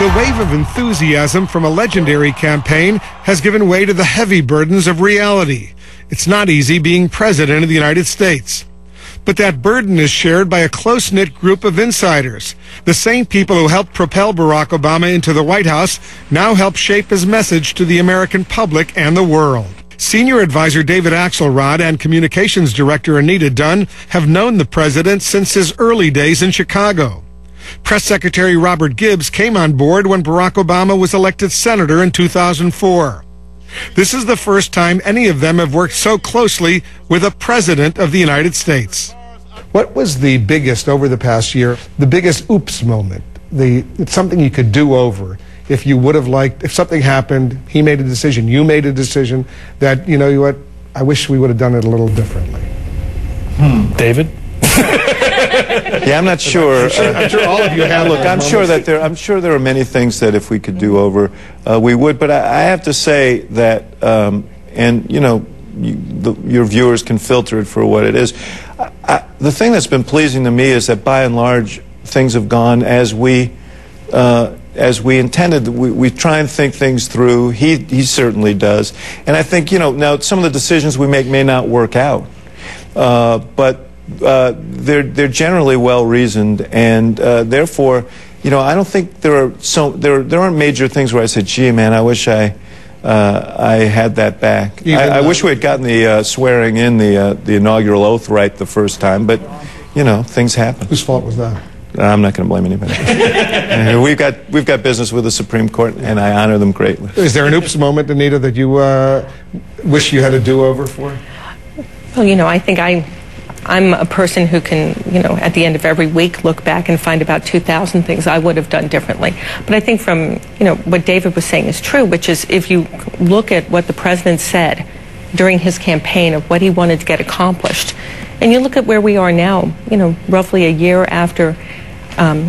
The wave of enthusiasm from a legendary campaign has given way to the heavy burdens of reality. It's not easy being president of the United States. But that burden is shared by a close-knit group of insiders. The same people who helped propel Barack Obama into the White House now help shape his message to the American public and the world. Senior advisor David Axelrod and communications director Anita Dunn have known the president since his early days in Chicago. Press Secretary Robert Gibbs came on board when Barack Obama was elected senator in 2004. This is the first time any of them have worked so closely with a president of the United States. What was the biggest over the past year, the biggest oops moment? It's something you could do over. If you would have liked, if something happened, he made a decision, you made a decision that, you know what, I wish we would have done it a little differently. David? Yeah, I'm not sure. I'm sure all of you have. Look, I'm sure there are many things that if we could do over, we would. But I have to say that, and you know, your viewers can filter it for what it is. The thing that's been pleasing to me is that by and large things have gone as we intended. We try and think things through. He certainly does. And I think, you know, now some of the decisions we make may not work out, but they're generally well reasoned, and therefore, you know, I don't think there aren't major things where I said, "Gee, man, I wish I had that back." I wish we had gotten the swearing in the inaugural oath right the first time, but you know, things happen. Whose fault was that? I'm not going to blame anybody. We've got business with the Supreme Court, and I honor them greatly. Is there an oops moment, Anita, that you wish you had a do-over for? Well, you know, I think I'm a person who can, you know, at the end of every week look back and find about 2,000 things I would have done differently. But I think from, you know, what David was saying is true, which is if you look at what the president said during his campaign of what he wanted to get accomplished, and you look at where we are now, you know, roughly a year after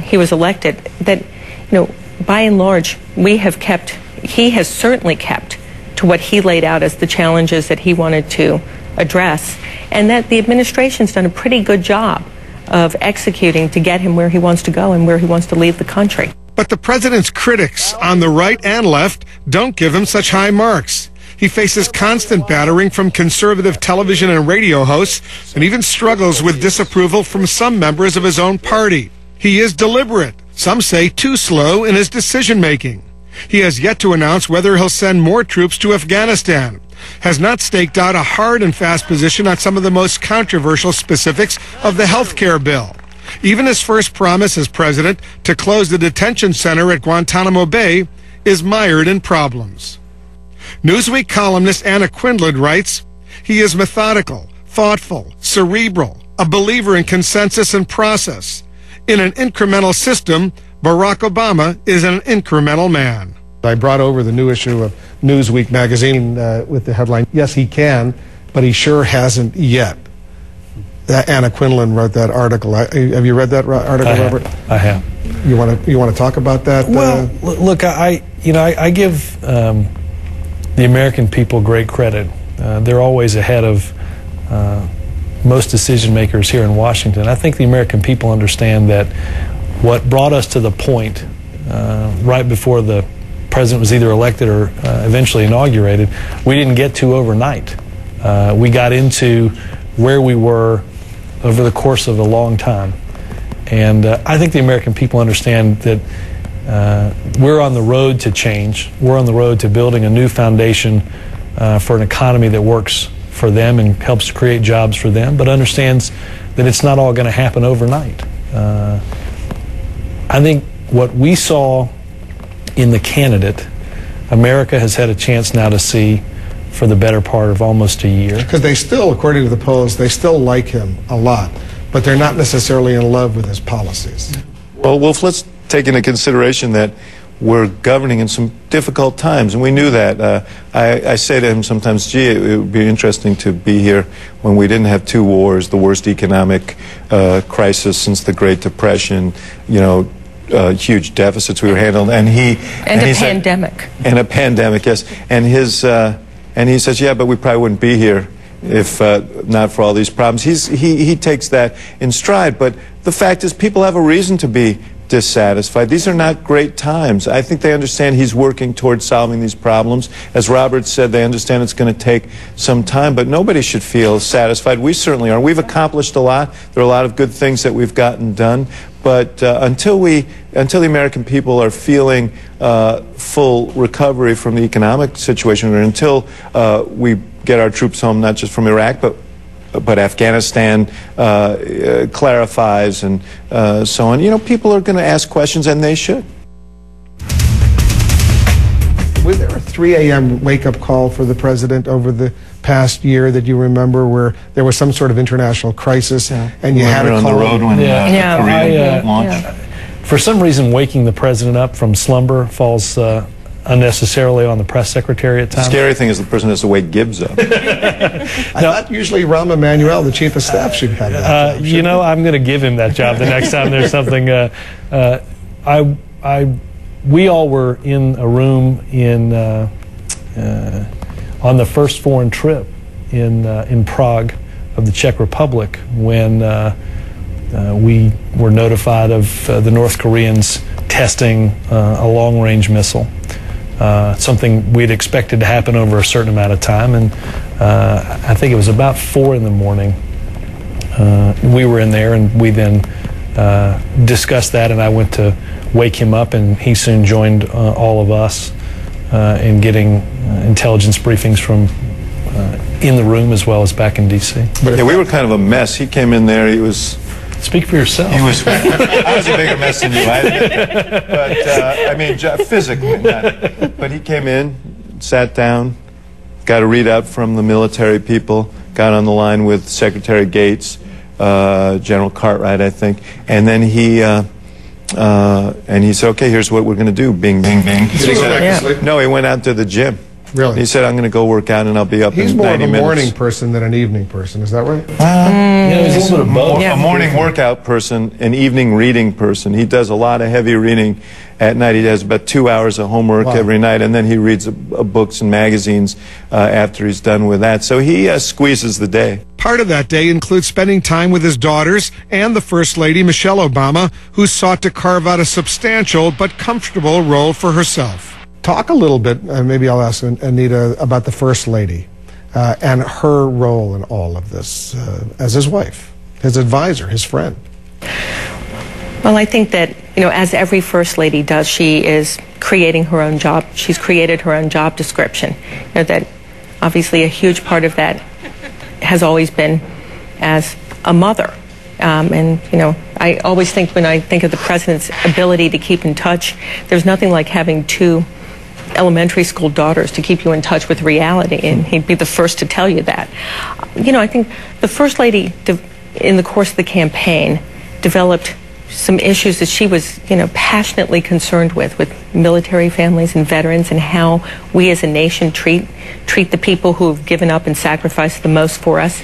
he was elected, that, you know, by and large, he has certainly kept to what he laid out as the challenges that he wanted to address, and that the administration's done a pretty good job of executing to get him where he wants to go and where he wants to leave the country. But the president's critics on the right and left don't give him such high marks. He faces constant battering from conservative television and radio hosts and even struggles with disapproval from some members of his own party. He is deliberate, some say too slow in his decision-making. He has yet to announce whether he'll send more troops to Afghanistan, has not staked out a hard and fast position on some of the most controversial specifics of the health care bill. Even his first promise as president to close the detention center at Guantanamo Bay is mired in problems. Newsweek columnist Anna Quindlen writes, "He is methodical, thoughtful, cerebral, a believer in consensus and process. In an incremental system, Barack Obama is an incremental man." I brought over the new issue of Newsweek magazine with the headline, "Yes, he can, but he sure hasn't yet." Anna Quindlen wrote that article. Have you read that article, Robert? I have. You want to talk about that? Well, look, I give the American people great credit. They're always ahead of most decision makers here in Washington. I think the American people understand that what brought us to the point right before the president was either elected or eventually inaugurated, we didn't get to overnight. We got into where we were over the course of a long time. And I think the American people understand that we're on the road to change. We're on the road to building a new foundation for an economy that works for them and helps create jobs for them, but understands that it's not all going to happen overnight. I think what we saw in the candidate, America has had a chance now to see for the better part of almost a year. Because they still, according to the polls, they still like him a lot, but they're not necessarily in love with his policies. Well, Wolf, let's take into consideration that we're governing in some difficult times, and we knew that. I say to him sometimes, gee, it would be interesting to be here when we didn't have two wars, the worst economic crisis since the Great Depression, you know, huge deficits we were handling, and a pandemic. And a pandemic, yes. And he says, yeah, but we probably wouldn't be here if not for all these problems. He takes that in stride, but the fact is people have a reason to be dissatisfied. These are not great times. I think they understand he's working towards solving these problems. As Robert said, they understand it's going to take some time, but nobody should feel satisfied. We certainly are. We've accomplished a lot. There are a lot of good things that we've gotten done, but until the American people are feeling full recovery from the economic situation, or until we get our troops home, not just from Iraq, but Afghanistan clarifies and so on, people are going to ask questions, and they should. Was there a 3 a.m. wake-up call for the president over the past year that you remember, where there was some sort of international crisis and you had to call on the road when Korea launched? For some reason, waking the president up from slumber falls unnecessarily on the press secretary at times. The scary thing is the person has to wake Gibbs up. I thought usually Rahm Emanuel, the chief of staff, should have that job. I'm going to give him that job the next time there's something. We all were in a room on the first foreign trip in Prague of the Czech Republic when we were notified of the North Koreans testing a long-range missile. Something we'd expected to happen over a certain amount of time, and I think it was about 4 in the morning. We were in there, and we then discussed that, and I went to wake him up, and he soon joined all of us in getting intelligence briefings from in the room as well as back in D.C. Yeah, we were kind of a mess. He came in there, he was... Speak for yourself. I was a bigger mess than you, but physically, not. But he came in, sat down, got a readout from the military people, got on the line with Secretary Gates, General Cartwright, I think, and then he said, "Okay, here's what we're going to do." Bing, bing, bing. No, he went out to the gym. Really? He said, "I'm going to go work out, and I'll be up in 90 minutes." He's more of a morning person than an evening person. Is that right? He's a little bit of both. A morning workout person, an evening reading person. He does a lot of heavy reading at night. He does about 2 hours of homework every night, and then he reads books and magazines after he's done with that. So he squeezes the day. Part of that day includes spending time with his daughters and the First Lady, Michelle Obama, who sought to carve out a substantial but comfortable role for herself. Talk a little bit, maybe I'll ask Anita, about the First Lady and her role in all of this as his wife, his advisor, his friend. Well, I think that, as every First Lady does, she is creating her own job. She's created her own job description. That obviously a huge part of that has always been as a mother. I always think, when I think of the president's ability to keep in touch, there's nothing like having 2 elementary school daughters to keep you in touch with reality, and he'd be the first to tell you that. I think the First Lady, in the course of the campaign, developed some issues that she was, passionately concerned with military families and veterans, and how we as a nation treat the people who have given up and sacrificed the most for us.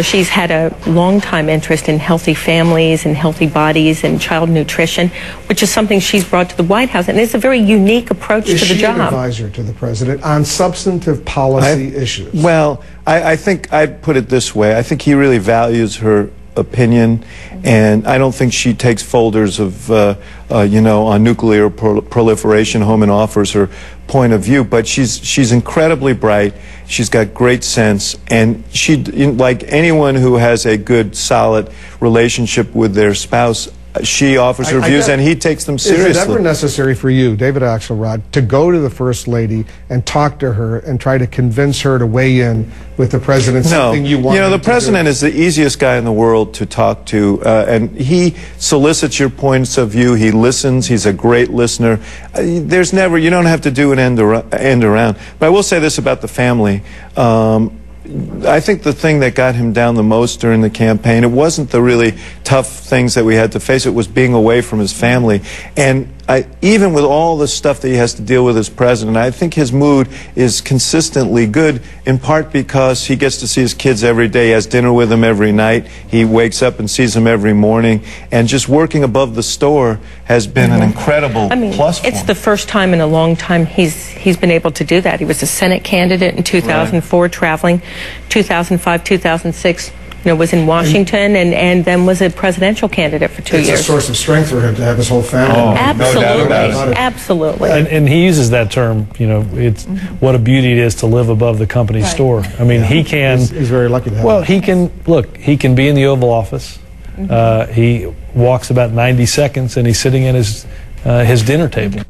She's had a long-time interest in healthy families and healthy bodies and child nutrition, which is something she's brought to the White House, and it's a very unique approach to the job. Is she an advisor to the president on substantive policy issues? Well, I think I'd put it this way. I think he really values her opinion, and I don't think she takes folders of, on nuclear proliferation home and offers her point of view, but she's incredibly bright. She's got great sense, and she, like anyone who has a good, solid relationship with their spouse, she offers her views, and he takes them seriously. Is it ever necessary for you, David Axelrod, to go to the First Lady and talk to her and try to convince her to weigh in with the president? Something you want? The president is the easiest guy in the world to talk to, and he solicits your points of view. He listens. He's a great listener. There's never, you don't have to do an end around. But I will say this about the family. I think the thing that got him down the most during the campaign, it wasn't the really tough things that we had to face, it was being away from his family. And even with all the stuff that he has to deal with as president, I think his mood is consistently good, in part because he gets to see his kids every day. He has dinner with them every night. He wakes up and sees them every morning. And just working above the store has been an incredible plus for him. It's the first time in a long time he's been able to do that. He was a Senate candidate in 2004, traveling 2005, 2006, was in Washington and then was a presidential candidate for 2 years. It's a source of strength for him to have his whole family. Absolutely, no doubt about it. absolutely. And he uses that term, it's what a beauty it is to live above the company store. I mean, he can... He's very lucky to have Well, him. he can be in the Oval Office. He walks about 90 seconds, and he's sitting at his dinner table.